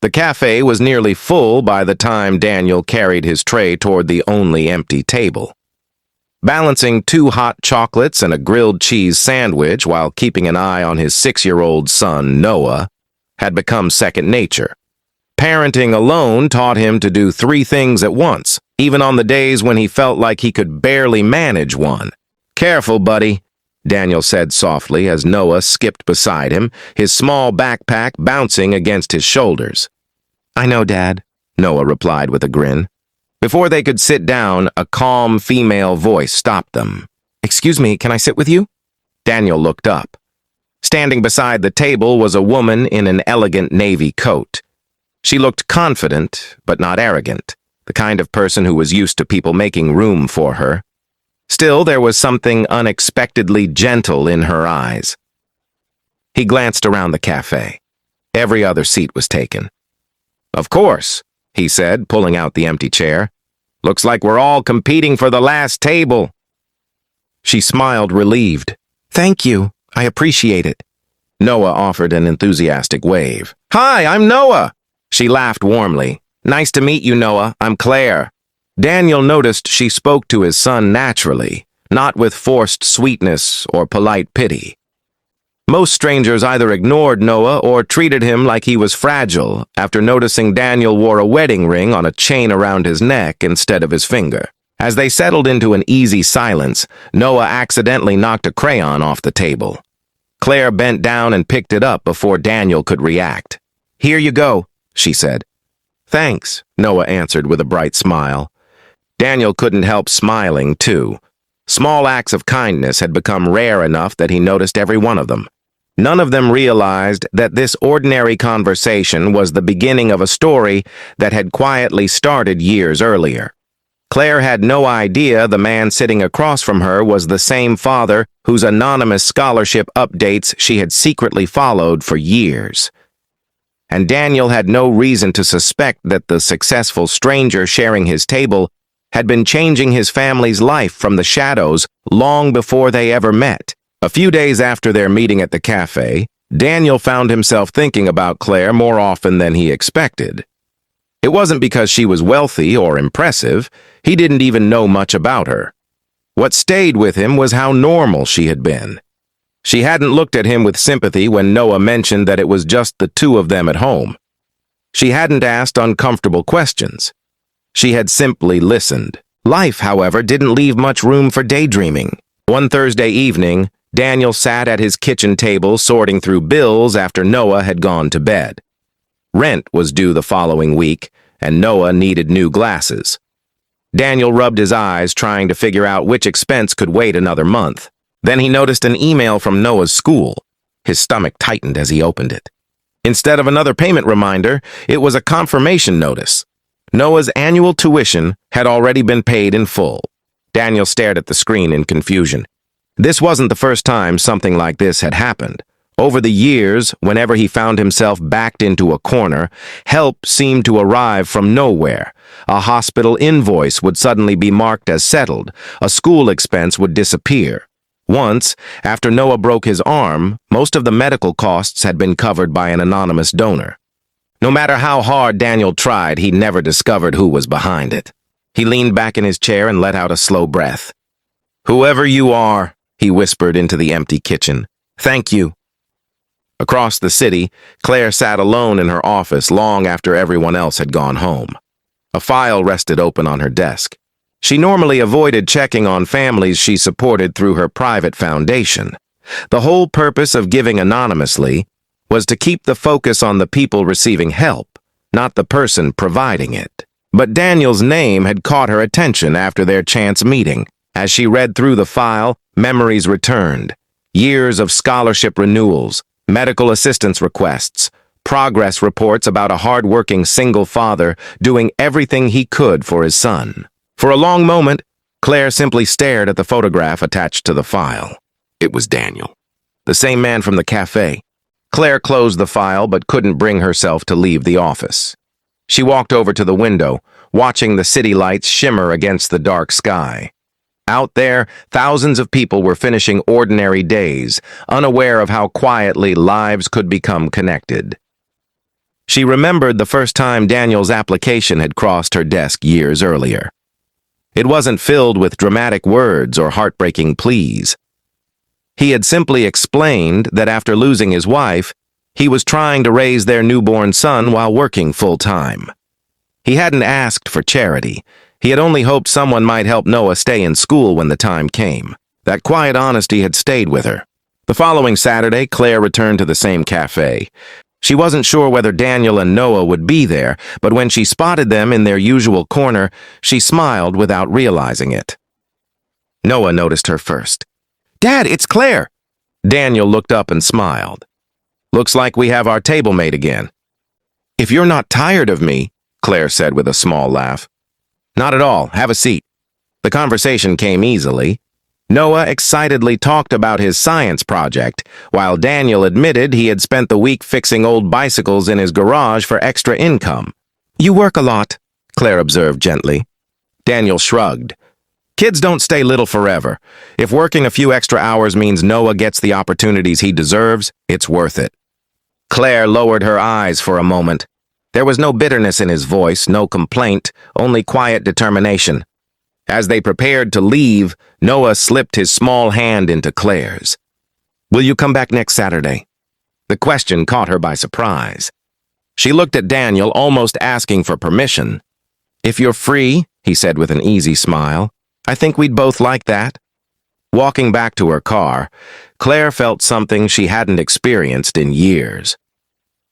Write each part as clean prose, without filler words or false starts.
The cafe was nearly full by the time Daniel carried his tray toward the only empty table. Balancing 2 hot chocolates and a grilled cheese sandwich while keeping an eye on his 6-year-old son, Noah, had become second nature. Parenting alone taught him to do 3 things at once, even on the days when he felt like he could barely manage one. "Careful, buddy," Daniel said softly as Noah skipped beside him, his small backpack bouncing against his shoulders. "I know, Dad," Noah replied with a grin. Before they could sit down, a calm female voice stopped them. "Excuse me, can I sit with you?" Daniel looked up. Standing beside the table was a woman in an elegant navy coat. She looked confident, but not arrogant, the kind of person who was used to people making room for her. Still, there was something unexpectedly gentle in her eyes. He glanced around the cafe. Every other seat was taken. "Of course," he said, pulling out the empty chair. "Looks like we're all competing for the last table." She smiled, relieved. "Thank you. I appreciate it." Noah offered an enthusiastic wave. "Hi, I'm Noah." She laughed warmly. "Nice to meet you, Noah. I'm Claire." Daniel noticed she spoke to his son naturally, not with forced sweetness or polite pity. Most strangers either ignored Noah or treated him like he was fragile after noticing Daniel wore a wedding ring on a chain around his neck instead of his finger. As they settled into an easy silence, Noah accidentally knocked a crayon off the table. Claire bent down and picked it up before Daniel could react. "Here you go," she said. "Thanks," Noah answered with a bright smile. Daniel couldn't help smiling, too. Small acts of kindness had become rare enough that he noticed every one of them. None of them realized that this ordinary conversation was the beginning of a story that had quietly started years earlier. Claire had no idea the man sitting across from her was the same father whose anonymous scholarship updates she had secretly followed for years. And Daniel had no reason to suspect that the successful stranger sharing his table had been changing his family's life from the shadows long before they ever met. A few days after their meeting at the cafe, Daniel found himself thinking about Claire more often than he expected. It wasn't because she was wealthy or impressive. He didn't even know much about her. What stayed with him was how normal she had been. She hadn't looked at him with sympathy when Noah mentioned that it was just the 2 of them at home. She hadn't asked uncomfortable questions. She had simply listened. Life, however, didn't leave much room for daydreaming. One Thursday evening, Daniel sat at his kitchen table sorting through bills after Noah had gone to bed. Rent was due the following week, and Noah needed new glasses. Daniel rubbed his eyes, trying to figure out which expense could wait another month. Then he noticed an email from Noah's school. His stomach tightened as he opened it. Instead of another payment reminder, it was a confirmation notice. Noah's annual tuition had already been paid in full. Daniel stared at the screen in confusion. This wasn't the first time something like this had happened. Over the years, whenever he found himself backed into a corner, help seemed to arrive from nowhere. A hospital invoice would suddenly be marked as settled. A school expense would disappear. Once, after Noah broke his arm, most of the medical costs had been covered by an anonymous donor. No matter how hard Daniel tried, he never discovered who was behind it. He leaned back in his chair and let out a slow breath. "Whoever you are," he whispered into the empty kitchen, "thank you." Across the city, Claire sat alone in her office long after everyone else had gone home. A file rested open on her desk. She normally avoided checking on families she supported through her private foundation. The whole purpose of giving anonymously was to keep the focus on the people receiving help, not the person providing it. But Daniel's name had caught her attention after their chance meeting. As she read through the file, memories returned. Years of scholarship renewals, medical assistance requests, progress reports about a hard-working single father doing everything he could for his son. For a long moment, Claire simply stared at the photograph attached to the file. It was Daniel, the same man from the cafe. Claire closed the file but couldn't bring herself to leave the office. She walked over to the window, watching the city lights shimmer against the dark sky. Out there, thousands of people were finishing ordinary days, unaware of how quietly lives could become connected. She remembered the first time Daniel's application had crossed her desk years earlier. It wasn't filled with dramatic words or heartbreaking pleas. He had simply explained that after losing his wife, he was trying to raise their newborn son while working full-time. He hadn't asked for charity. He had only hoped someone might help Noah stay in school when the time came. That quiet honesty had stayed with her. The following Saturday, Claire returned to the same cafe. She wasn't sure whether Daniel and Noah would be there, but when she spotted them in their usual corner, she smiled without realizing it. Noah noticed her first. "Dad, it's Claire!" Daniel looked up and smiled. "Looks like we have our table mate again." "If you're not tired of me," Claire said with a small laugh. "Not at all. Have a seat." The conversation came easily. Noah excitedly talked about his science project, while Daniel admitted he had spent the week fixing old bicycles in his garage for extra income. "You work a lot," Claire observed gently. Daniel shrugged. "Kids don't stay little forever. If working a few extra hours means Noah gets the opportunities he deserves, it's worth it." Claire lowered her eyes for a moment. There was no bitterness in his voice, no complaint, only quiet determination. As they prepared to leave, Noah slipped his small hand into Claire's. "Will you come back next Saturday?" The question caught her by surprise. She looked at Daniel, almost asking for permission. "If you're free," he said with an easy smile, "I think we'd both like that." Walking back to her car, Claire felt something she hadn't experienced in years.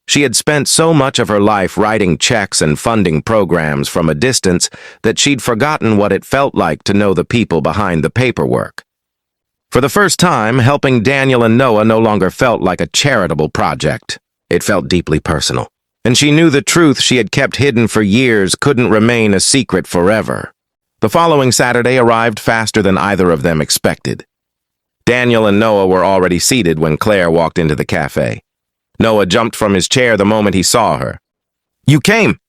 She had spent so much of her life writing checks and funding programs from a distance that she'd forgotten what it felt like to know the people behind the paperwork. For the first time, helping Daniel and Noah no longer felt like a charitable project. It felt deeply personal. And she knew the truth she had kept hidden for years couldn't remain a secret forever. The following Saturday arrived faster than either of them expected. Daniel and Noah were already seated when Claire walked into the cafe. Noah jumped from his chair the moment he saw her. "You came!"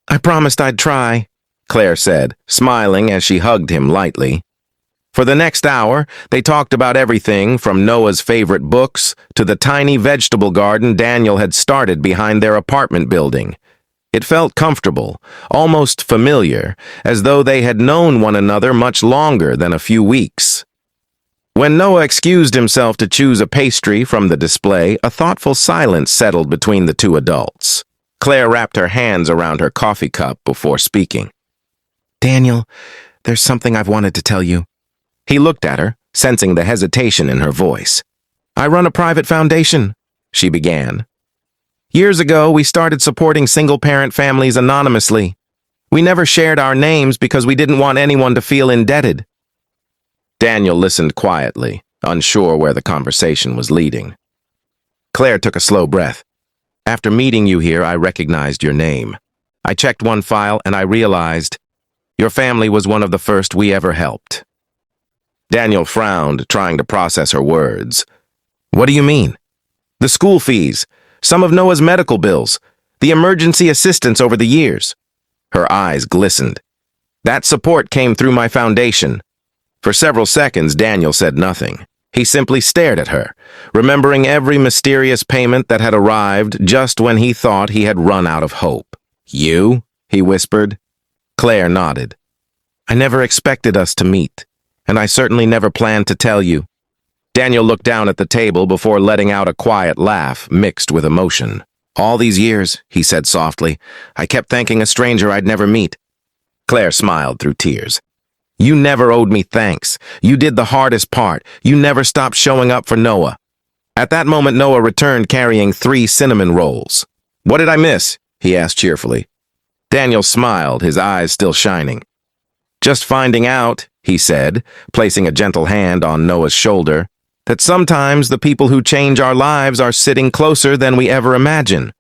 "I promised I'd try," Claire said, smiling as she hugged him lightly. For the next hour, they talked about everything from Noah's favorite books to the tiny vegetable garden Daniel had started behind their apartment building. It felt comfortable, almost familiar, as though they had known one another much longer than a few weeks. When Noah excused himself to choose a pastry from the display, a thoughtful silence settled between the two adults. Claire wrapped her hands around her coffee cup before speaking. "Daniel, there's something I've wanted to tell you." He looked at her, sensing the hesitation in her voice. "I run a private foundation," she began. "Years ago, we started supporting single-parent families anonymously. We never shared our names because we didn't want anyone to feel indebted." Daniel listened quietly, unsure where the conversation was leading. Claire took a slow breath. "After meeting you here, I recognized your name. I checked one file and I realized your family was one of the first we ever helped." Daniel frowned, trying to process her words. "What do you mean?" "The school fees, some of Noah's medical bills, the emergency assistance over the years." Her eyes glistened. "That support came through my foundation." For several seconds, Daniel said nothing. He simply stared at her, remembering every mysterious payment that had arrived just when he thought he had run out of hope. "You?" he whispered. Claire nodded. "I never expected us to meet, and I certainly never planned to tell you." Daniel looked down at the table before letting out a quiet laugh mixed with emotion. "All these years," he said softly, "I kept thanking a stranger I'd never meet." Claire smiled through tears. "You never owed me thanks. You did the hardest part. You never stopped showing up for Noah." At that moment, Noah returned carrying 3 cinnamon rolls. "What did I miss?" he asked cheerfully. Daniel smiled, his eyes still shining. "Just finding out," he said, placing a gentle hand on Noah's shoulder, "that sometimes the people who change our lives are sitting closer than we ever imagine."